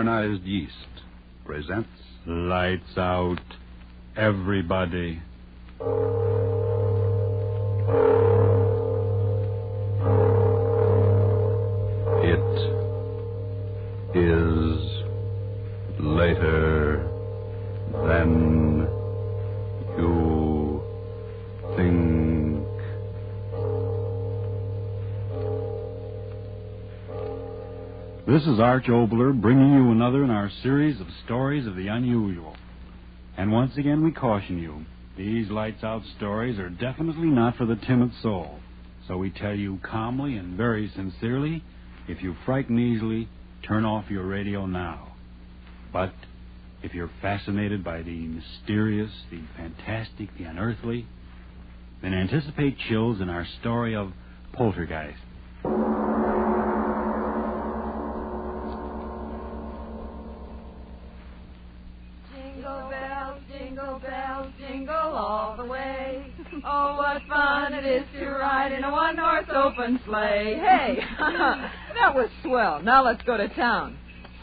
Modernized Yeast presents Lights Out, everybody. It is later than you think. This is Arch Obler bringing you another in our series of stories of the unusual. And once again we caution you, these Lights Out stories are definitely not for the timid soul. So we tell you calmly and very sincerely, if you frighten easily, turn off your radio now. But if you're fascinated by the mysterious, the fantastic, the unearthly, then anticipate chills in our story of Poltergeist. Jingle bells, jingle all the way. Oh, what fun it is to ride in a one-horse open sleigh. Hey, that was swell. Now let's go to town.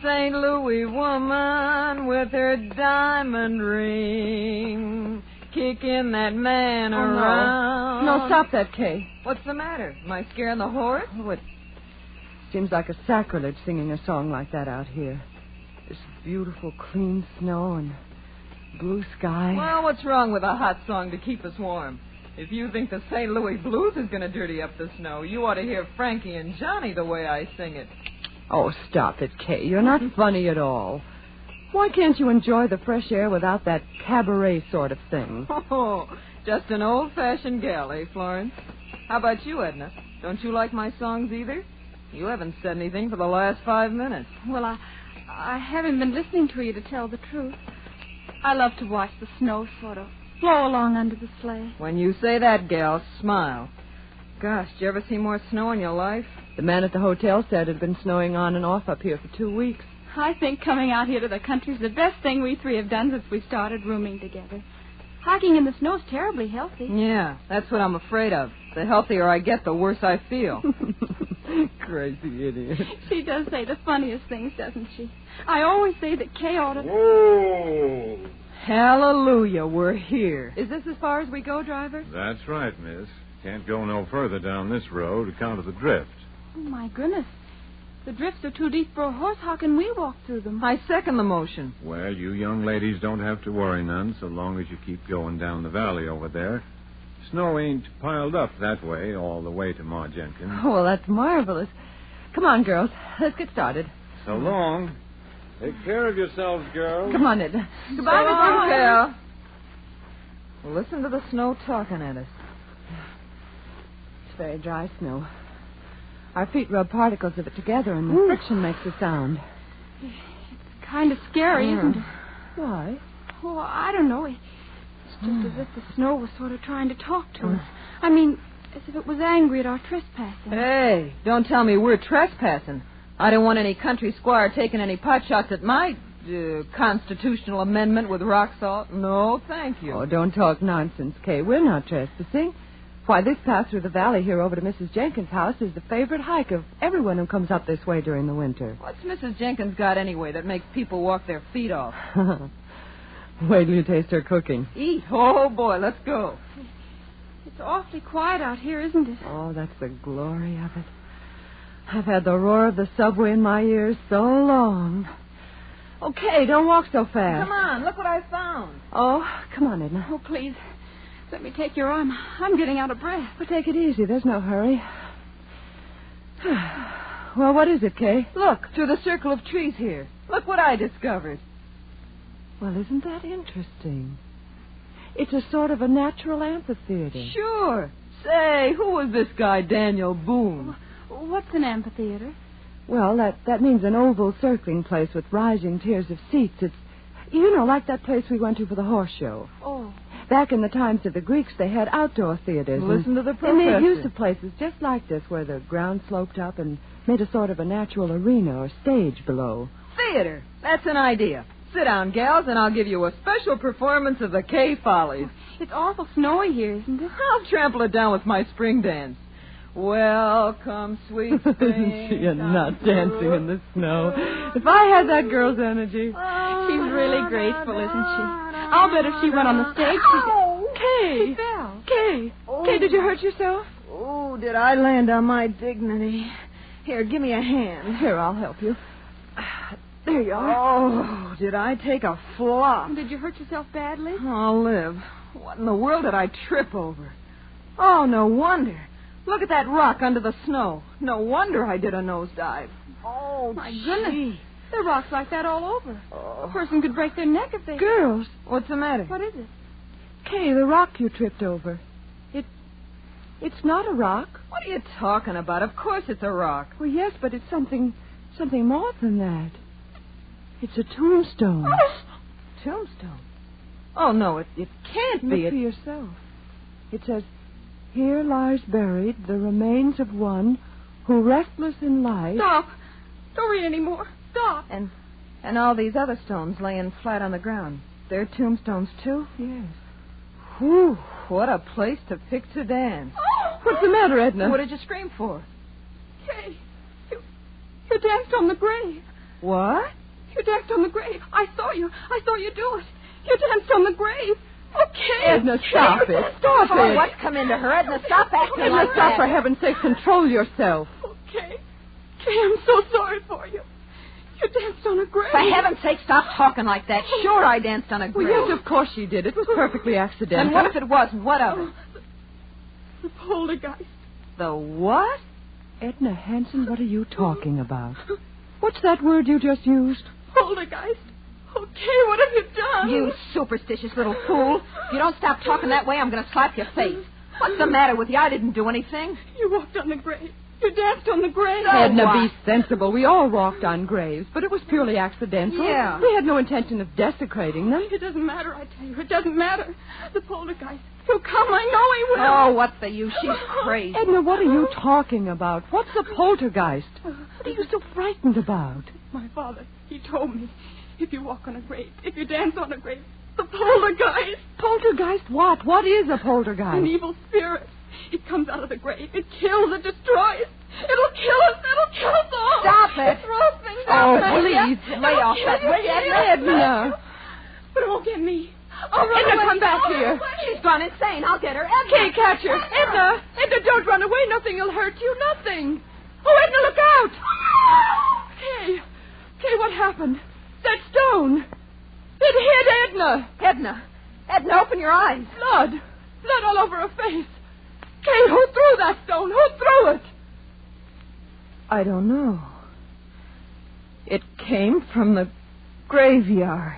St. Louis woman with her diamond ring, kicking that man around. No, stop that, Kay. What's the matter? Am I scaring the horse? Oh, it seems like a sacrilege singing a song like that out here. This beautiful, clean snow and blue sky. Well, what's wrong with a hot song to keep us warm? If you think the St. Louis blues is going to dirty up the snow, you ought to hear Frankie and Johnny the way I sing it. Oh, stop it, Kay. You're not funny at all. Why can't you enjoy the fresh air without that cabaret sort of thing? Oh, just an old-fashioned gal, eh, Florence? How about you, Edna? Don't you like my songs either? You haven't said anything for the last 5 minutes. Well, I haven't been listening to you, to tell the truth. I love to watch the snow sort of flow along under the sleigh. When you say that, gal, smile. Gosh, did you ever see more snow in your life? The man at the hotel said it had been snowing on and off up here for 2 weeks. I think coming out here to the country is the best thing we three have done since we started rooming together. Hiking in the snow is terribly healthy. Yeah, that's what I'm afraid of. The healthier I get, the worse I feel. Crazy idiot. She does say the funniest things, doesn't she? I always say that Kay ought to... Whoa! Hallelujah, we're here. Is this as far as we go, driver? That's right, miss. Can't go no further down this road account of the drift. Oh, my goodness. The drifts are too deep for a horse. How can we walk through them? I second the motion. Well, you young ladies don't have to worry none so long as you keep going down the valley over there. Snow ain't piled up that way all the way to Ma Jenkins. Oh, well, that's marvelous. Come on, girls. Let's get started. So long. Take care of yourselves, girls. Come on, Edna. Goodbye, Miss Gal. Well, listen to the snow talking at us. It's very dry snow. Our feet rub particles of it together, and the friction makes a sound. It's kind of scary, isn't it? Why? Oh, I don't know. It's just as if the snow was sort of trying to talk to us. I mean, as if it was angry at our trespassing. Hey, don't tell me we're trespassing. I don't want any country squire taking any pot shots at my constitutional amendment with rock salt. No, thank you. Oh, don't talk nonsense, Kay. We're not trespassing. Why, this path through the valley here over to Mrs. Jenkins' house is the favorite hike of everyone who comes up this way during the winter. What's Mrs. Jenkins got anyway that makes people walk their feet off? Wait till you taste her cooking. Eat. Oh, boy, let's go. It's awfully quiet out here, isn't it? Oh, that's the glory of it. I've had the roar of the subway in my ears so long. Okay, don't walk so fast. Come on, look what I found. Oh, come on, Edna. Oh, please. Let me take your arm. I'm getting out of breath. Well, take it easy. There's no hurry. Well, what is it, Kay? Look, through the circle of trees here. Look what I discovered. Well, isn't that interesting? It's a sort of a natural amphitheater. Sure. Say, who was this guy, Daniel Boone? What's an amphitheater? Well, that means an oval circling place with rising tiers of seats. It's, like that place we went to for the horse show. Oh. Back in the times of the Greeks, they had outdoor theaters. Listen to the professor. And they made use of places just like this, where the ground sloped up and made a sort of a natural arena or stage below. Theater. That's an idea. Sit down, gals, and I'll give you a special performance of the Kay Follies. It's awful snowy here, isn't it? I'll trample it down with my spring dance. Welcome, sweet thing. She a nut dancing in the snow. If I had that girl's energy. She's really graceful, isn't she? I'll bet if she went on the stage, Kay. Kay. Kay, did you hurt yourself? Oh, did I land on my dignity? Here, give me a hand. Here, I'll help you. There you are. Oh, did I take a flop? Did you hurt yourself badly? Oh, Liv, what in the world did I trip over? Oh, no wonder. Look at that rock under the snow. No wonder I did a nosedive. Oh, My goodness. gee. There are rocks like that all over. Oh. A person could break their neck if they... Girls. What's the matter? What is it? Kay, the rock you tripped over. It's not a rock. What are you talking about? Of course it's a rock. Well, yes, but it's something more than that. It's a tombstone. Tombstone? Oh, no, it can't Look be. for yourself. It says, "Here lies buried the remains of one who, restless in life..." Stop. Don't read any more. Stop. And all these other stones laying flat on the ground. They're tombstones, too? Yes. Whew, what a place to pick to dance. What's the matter, Edna? What did you scream for? Kay, you danced on the grave. What? You danced on the grave. I saw you do it. You danced on the grave. Okay. Edna, stop it. Stop Oh, it. what's come into her? Edna, stop acting Edna, like stop, that. for heaven's sake. Control yourself. Okay. Kay, I'm so sorry for you. You danced on a grave. For heaven's sake, stop talking like that. Sure, I danced on a Well, grave. yes, of course she did. It was perfectly accidental. And what if it wasn't? What of it? The poltergeist. The what? Edna Hanson, what are you talking about? What's that word you just used? Poltergeist. Okay, what have you done? You superstitious little fool. If you don't stop talking that way, I'm going to slap your face. What's the matter with you? I didn't do anything. You walked on the grave. You danced on the grave. Edna, what? be sensible. We all walked on graves, but it was purely accidental. Yeah. We had no intention of desecrating them. It doesn't matter, I tell you. It doesn't matter. The poltergeist. He'll come. I know he will. Oh, what's the use? She's crazy. Edna, what are you talking about? What's a poltergeist? What are you so frightened about? My father, he told me, if you walk on a grave, if you dance on a grave, the poltergeist. Poltergeist what? What is a An poltergeist? evil spirit. It comes out of the grave. It kills. It destroys. It'll kill us. It'll kill us all. Stop it. It's roasting. Oh, Stop it. please, lay off that. It'll Will you, kill you. Edna. But it won't get me. I'll run Edna, away. come back I'll here. run away. She's gone insane. I'll get her. Kay, catch her. Edna, don't run away. Nothing will hurt you. Nothing. Oh, Edna, look out. Kay, what happened? That stone. It hit Edna. Edna, open your eyes. Blood all over her face. Kay, who threw that stone? Who threw it? I don't know. It came from the graveyard.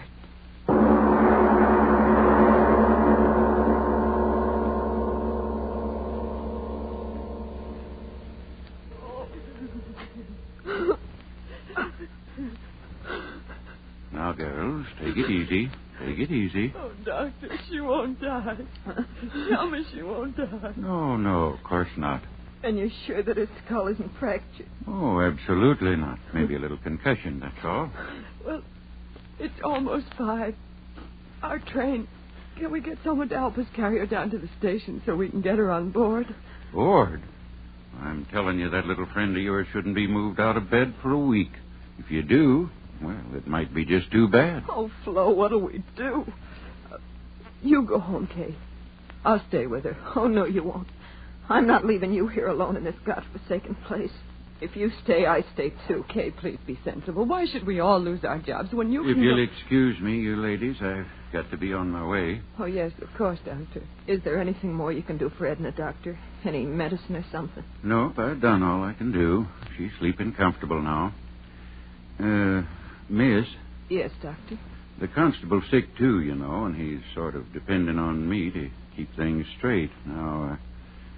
Now, girls, take it easy. Take it easy. Oh, Doctor, she won't die. Tell me she won't die. No, of course not. And you're sure that her skull isn't fractured? Oh, absolutely not. Maybe a little concussion, that's all. Well, it's almost 5. Our train. Can we get someone to help us carry her down to the station so we can get her on board? Bored? I'm telling you, that little friend of yours shouldn't be moved out of bed for a week. If you do, well, it might be just too bad. Oh, Flo, what'll we do? You go home, Kay. I'll stay with her. Oh, no, you won't. I'm not leaving you here alone in this godforsaken place. If you stay, I stay too. Kay, please be sensible. Why should we all lose our jobs when you If can... you'll excuse me, you ladies, I've got to be on my way. Oh, yes, of course, Doctor. Is there anything more you can do for Edna, Doctor? Any medicine or something? Nope, I've done all I can do. She's sleeping comfortable now. Miss, Yes, Doctor. the constable's sick, too, you know, and he's sort of depending on me to keep things straight. Now,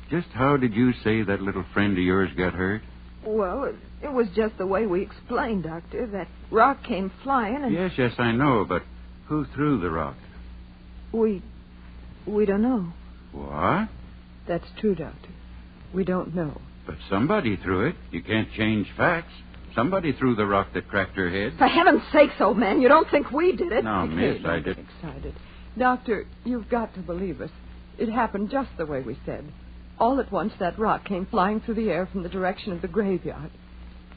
just how did you say that little friend of yours got hurt? Well, it was just the way we explained, Doctor. That rock came flying and... Yes, I know, but who threw the rock? We don't know. What? That's true, Doctor. We don't know. But somebody threw it. You can't change facts. Somebody threw the rock that cracked her head. For heaven's sakes, old man, you don't think we did it? Now, miss, Kay, I don't get did. excited. Doctor, you've got to believe us. It happened just the way we said. All at once, that rock came flying through the air from the direction of the graveyard.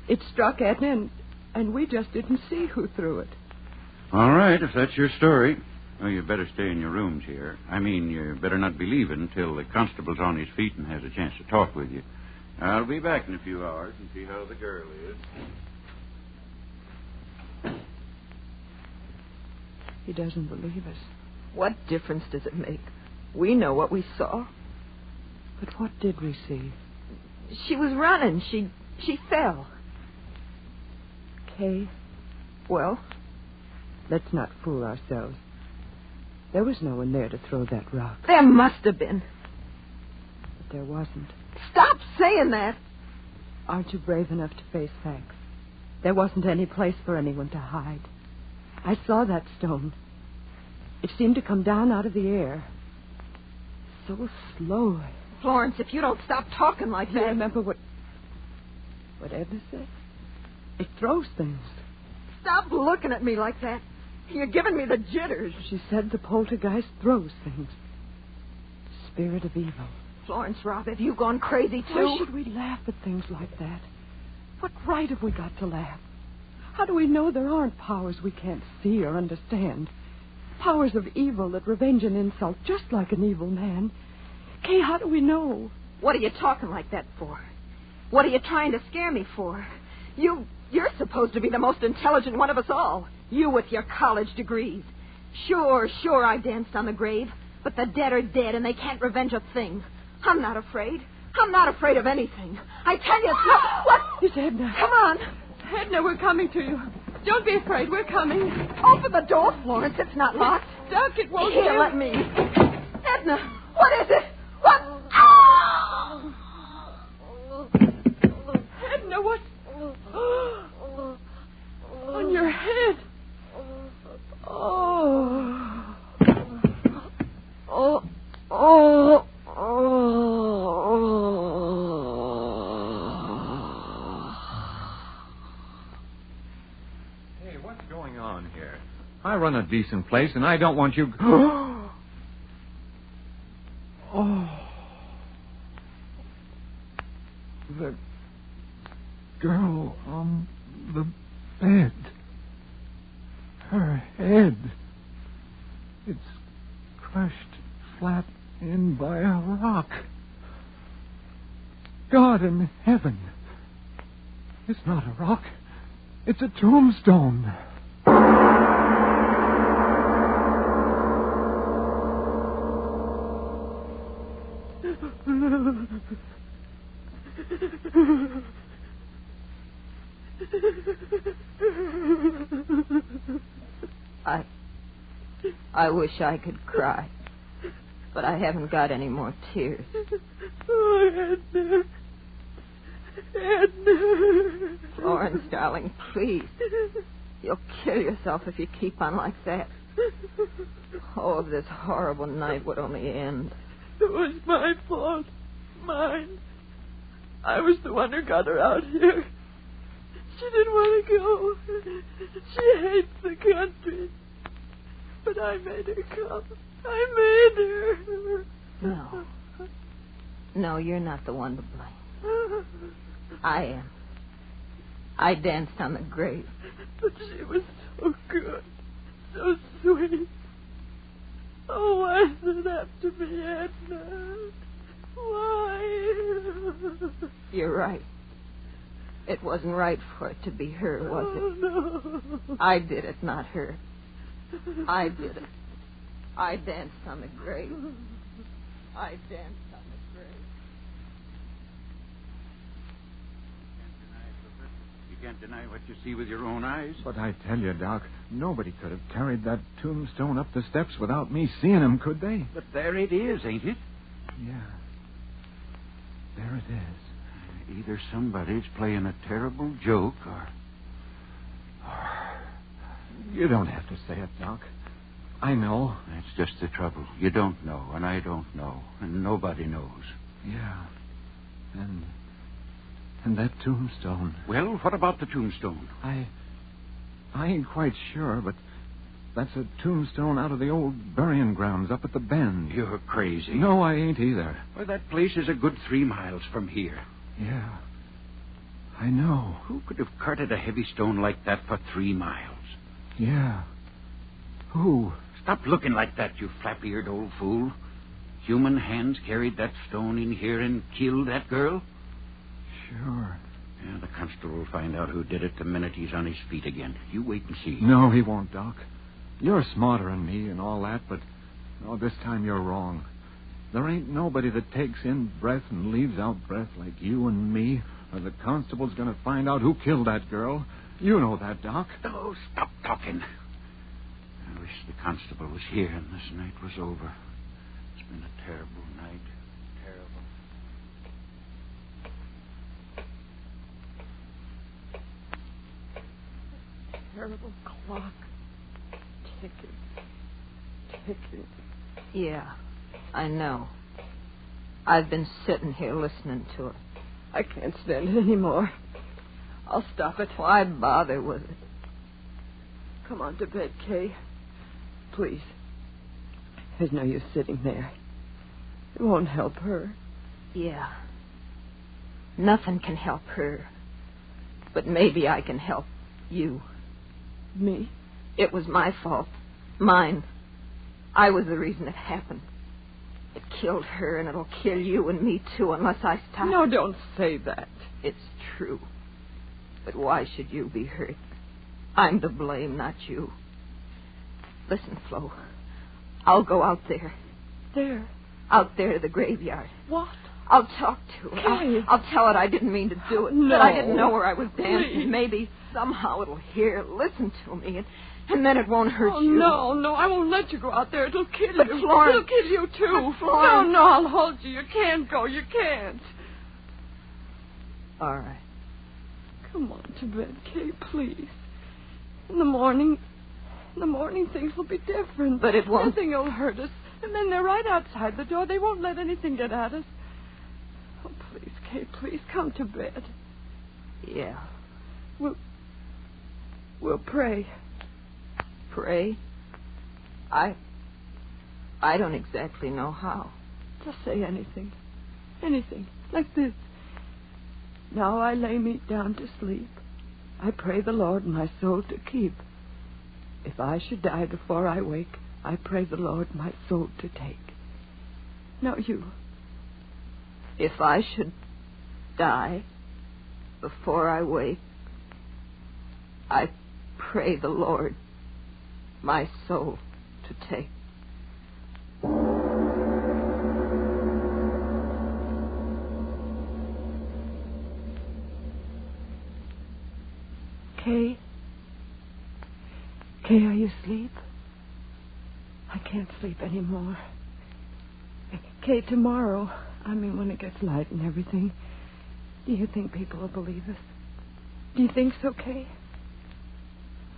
It struck Edna, and we just didn't see who threw it. All right, if that's your story. Well, you better stay in your rooms here. I mean, you better not be leaving until the constable's on his feet and has a chance to talk with you. I'll be back in a few hours and see how the girl is. He doesn't believe us. What difference does it make? We know what we saw. But what did we see? She was running. She fell. Kay, well, let's not fool ourselves. There was no one there to throw that rock. There must have been. But there wasn't. Stop saying that. Aren't you brave enough to face facts? There wasn't any place for anyone to hide. I saw that stone. It seemed to come down out of the air. So slowly. Florence, if you don't stop talking like You that... remember what Edna said? It throws things. Stop looking at me like that. You're giving me the jitters. She said the poltergeist throws things. Spirit of evil. Florence, Rob, have you gone crazy, too? Why should we laugh at things like that? What right have we got to laugh? How do we know there aren't powers we can't see or understand? Powers of evil that revenge an insult just like an evil man. Kay, how do we know? What are you talking like that for? What are you trying to scare me for? You're supposed to be the most intelligent one of us all. You with your college degrees. Sure, I danced on the grave. But the dead are dead and they can't revenge a thing. I'm not afraid. I'm not afraid of anything. I tell you, what? It's Edna. Come on. Edna, we're coming to you. Don't be afraid. We're coming. Open the door, Florence. It's not locked. Duck, it won't Here, do. let me. Edna, what is it? What? Ah! Edna, what? On your head. Oh. Oh. Oh. Hey, what's going on here? I run a decent place, and I don't want you... Oh. The girl on the bed. Her head. It's crushed flat in by a rock. God in heaven. It's not a rock. It's a tombstone. I wish I could cry. But I haven't got any more tears. Oh, Edna. Edna. Florence, darling, please. You'll kill yourself if you keep on like that. Oh, if this horrible night would only end. It was my fault. Mine. I was the one who got her out here. She didn't want to go. She hates the country. But I made her come. I made her. No. No, you're not the one to blame. I am. I danced on the grave. But she was so good. So sweet. Oh, why does it have to be Edna? Why? You're right. It wasn't right for it to be her, was it? Oh, no. I did it, not her. I did it. I danced on the grave. I danced on the grave. You can't deny what you see with your own eyes. But I tell you, Doc, nobody could have carried that tombstone up the steps without me seeing him, could they? But there it is, ain't it? Yeah. There it is. Either somebody's playing a terrible joke or... You don't have to say it, Doc. I know. That's just the trouble. You don't know, and I don't know, and nobody knows. Yeah. And that tombstone. Well, what about the tombstone? I ain't quite sure, but That's a tombstone out of the old burying grounds up at the bend. You're crazy. No, I ain't either. Well, that place is a good 3 miles from here. Yeah. I know. Who could have carted a heavy stone like that for 3 miles? Yeah. Who? Stop looking like that, you flap-eared old fool. Human hands carried that stone in here and killed that girl? Sure. Yeah, the constable will find out who did it the minute he's on his feet again. You wait and see. No, he won't, Doc. You're smarter than me and all that, but this time you're wrong. There ain't nobody that takes in breath and leaves out breath like you and me, or the constable's going to find out who killed that girl. You know that, Doc. Oh, stop talking. I wish the constable was here and this night was over. It's been a terrible night. Terrible. Terrible clock. Ticking. Yeah, I know. I've been sitting here listening to it. I can't stand it anymore. I'll stop it. Why bother with it? Come on to bed, Kay. Please. There's no use sitting there. It won't help her. Yeah. Nothing can help her. But maybe I can help you. Me? It was my fault. Mine. I was the reason it happened. It killed her, and it'll kill you and me, too, unless I stop. No, don't say that. It's true. But why should you be hurt? I'm to blame, not you. Listen, Flo. I'll go out there. There? Out there to the graveyard. What? I'll talk to her. Kay. I'll tell it I didn't mean to do it. No. That I didn't know where I was dancing. Please. Maybe somehow it'll hear, listen to me, and then it won't hurt you. No, I won't let you go out there. It'll kill But you. Florence... It'll kill you, too. But Florence... No, I'll hold you. You can't go. You can't. All right. Come on to bed, Kay, please. In the morning things will be different. But it won't. Nothing will hurt us. And then they're right outside the door. They won't let anything get at us. Oh, please, Kay, please come to bed. Yeah. We'll pray. Pray? I don't exactly know how. Just say anything. Anything. Like this. Now I lay me down to sleep. I pray the Lord my soul to keep. If I should die before I wake, I pray the Lord my soul to take. Now you. If I should die before I wake, I pray the Lord my soul to take. Kay? Kay, are you asleep? I can't sleep anymore. Kay, tomorrow, when it gets light and everything, do you think people will believe us? Do you think so, Kay?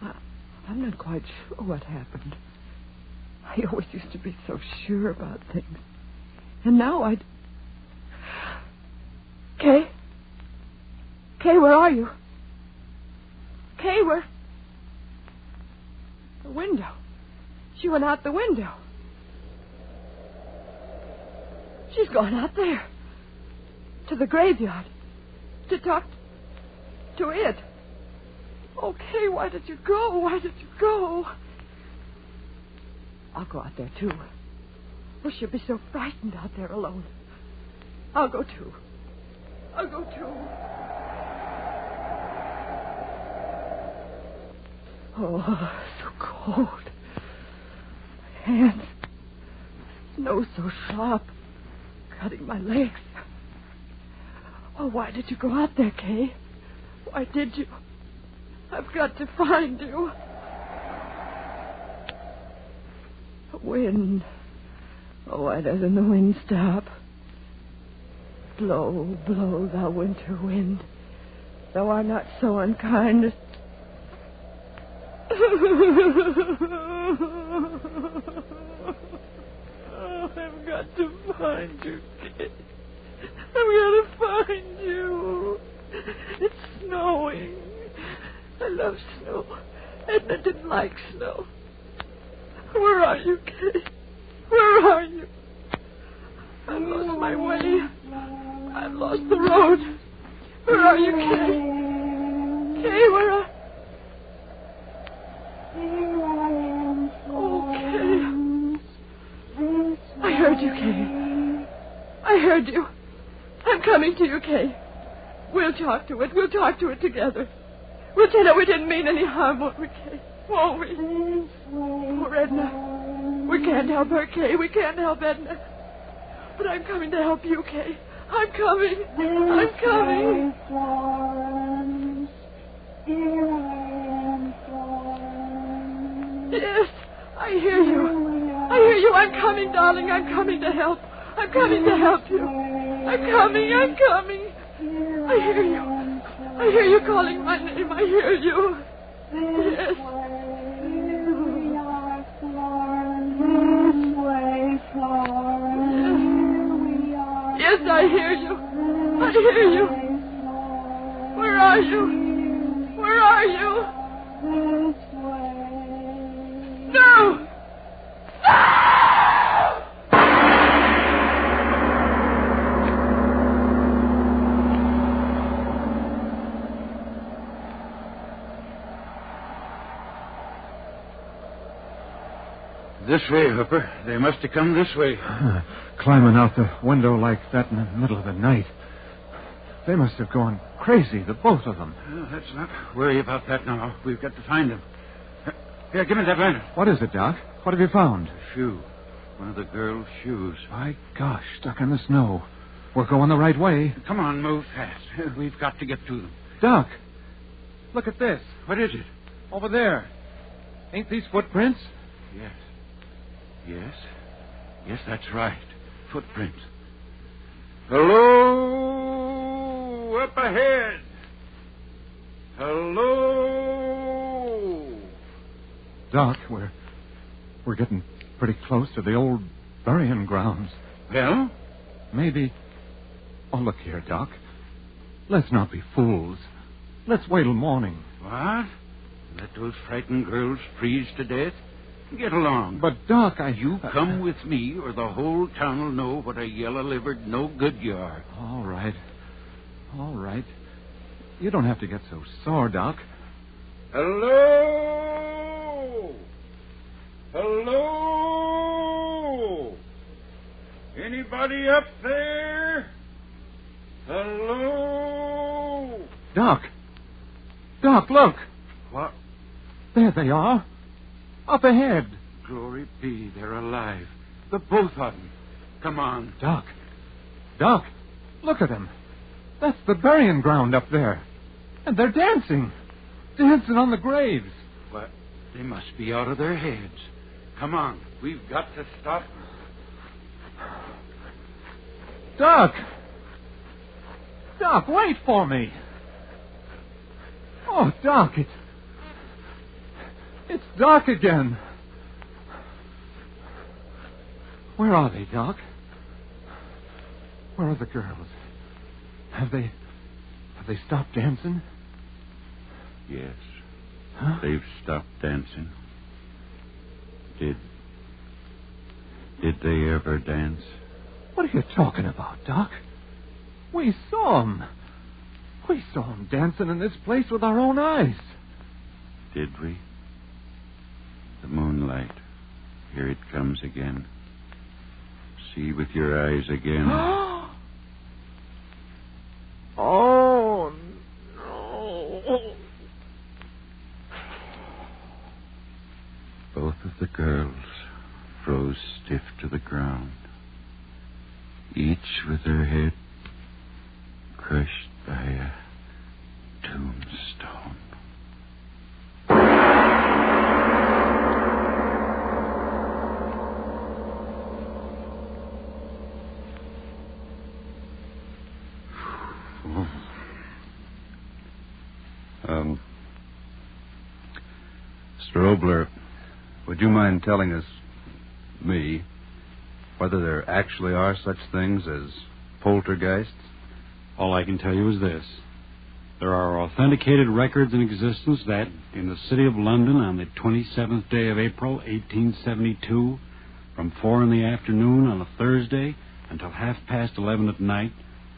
I'm not quite sure what happened. I always used to be so sure about things. And now Kay? Kay, where are you? Kay, where? The window. She went out the window. She's gone out there. To the graveyard. To talk to it. Oh, Kay, why did you go? Why did you go? I'll go out there, too. Oh, she'll be so frightened out there alone. I'll go, too. Oh, so cold. My hands. Snow so sharp. Cutting my legs. Oh, why did you go out there, Kay? Why did you? I've got to find you. The wind. Oh, why doesn't the wind stop? Blow, blow, thou winter wind. Thou art not so unkind as... Oh, I've got to find you, kid. I've got to find you. It's snowing. I love snow. Edna didn't like snow. Where are you, Kay? Where are you? I've lost my way. I've lost the road. Where are you, Kay? Kay, where are... Oh, Kay. I heard you, Kay. I heard you. I'm coming to you, Kay. We'll talk to it. We'll talk to it together. We'll tell her we didn't mean any harm, won't we, Kay? Won't we? Poor Edna. We can't help her, Kay. We can't help Edna. But I'm coming to help you, Kay. I'm coming. I'm coming. Florence. Here I am, Florence. Yes, I hear you. I hear you. I'm coming, darling. I'm coming to help. I'm coming to help you. I'm coming. I'm coming. I hear you. I hear you calling my name. I hear you. Yes. Here we are, Florence. This way, Florence. Here we are. Yes, I hear you. I hear you. Where are you? Where are you? This way. No! This way, Hooper. They must have come this way. Climbing out the window like that in the middle of the night. They must have gone crazy, the both of them. Well, let's not worry about that now. We've got to find them. Here, give me that lantern. What is it, Doc? What have you found? A shoe. One of the girl's shoes. My gosh, stuck in the snow. We're going the right way. Come on, move fast. We've got to get to them. Doc, look at this. What is it? Over there. Ain't these footprints? Yes. Yes. Yes, that's right. Footprints. Hello! Up ahead! Hello! Doc, we're getting pretty close to the old burying grounds. Well? Maybe... Oh, look here, Doc. Let's not be fools. Let's wait till morning. What? Let those frightened girls freeze to death? Get along. But, Doc, You come with me, or the whole town will know what a yellow-livered no-good you are. All right. All right. You don't have to get so sore, Doc. Hello? Hello? Anybody up there? Hello? Doc! Doc, look! What? There they are. Up ahead. Glory be, they're alive. The both of them. Come on. Doc. Doc, look at them. That's the burying ground up there. And they're dancing. Dancing on the graves. What? They must be out of their heads. Come on. We've got to stop them. Doc! Doc, wait for me. Oh, Doc, it's dark again. Where are they, Doc? Where are the girls? Have they stopped dancing? Yes. Huh? They've stopped dancing. Did they ever dance? What are you talking about, Doc? We saw them. We saw them dancing in this place with our own eyes. Did we? The moonlight. Here it comes again. See with your eyes again. Oh, no. Both of the girls froze stiff to the ground, each with her head crushed by a tombstone. Mr. Obler, would you mind telling us, me, whether there actually are such things as poltergeists? All I can tell you is this. There are authenticated records in existence that, in the city of London on the 27th day of April, 1872, from 4 in the afternoon on a Thursday until 11:30 at night,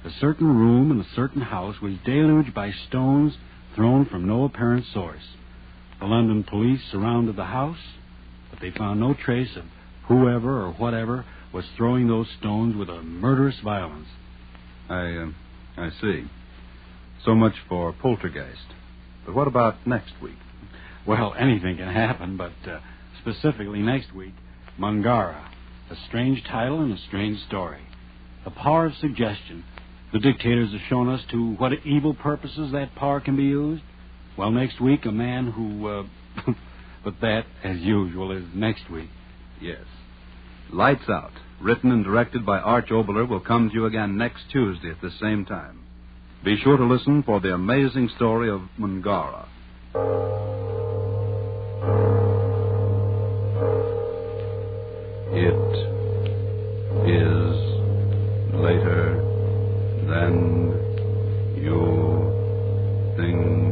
a certain room in a certain house was deluged by stones thrown from no apparent source. The London police surrounded the house, but they found no trace of whoever or whatever was throwing those stones with a murderous violence. I see. So much for Poltergeist. But what about next week? Well, anything can happen, but specifically next week, Mungara. A strange title and a strange story. The power of suggestion. The dictators have shown us to what evil purposes that power can be used. Well, next week, a man who... but that, as usual, is next week. Yes. Lights Out, written and directed by Arch Oboler, will come to you again next Tuesday at the same time. Be sure to listen for the amazing story of Mungara. It is later than you think.